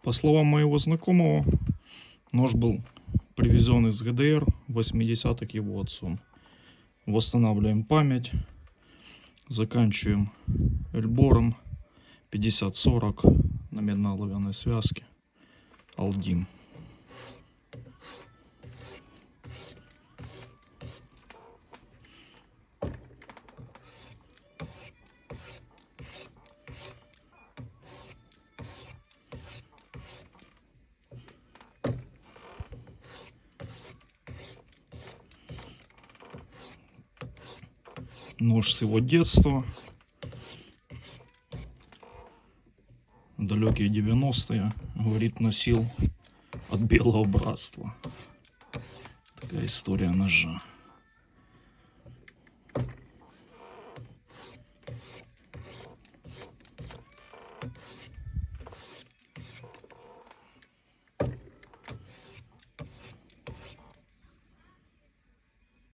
По словам моего знакомого, нож был привезен из ГДР в 80-х его отцом. Восстанавливаем память, заканчиваем эльбором 50-40 на медно-оловянной связке Алдим. Нож с его детства. Далекие 90-е, говорит, носил от Белого братства. Такая история ножа.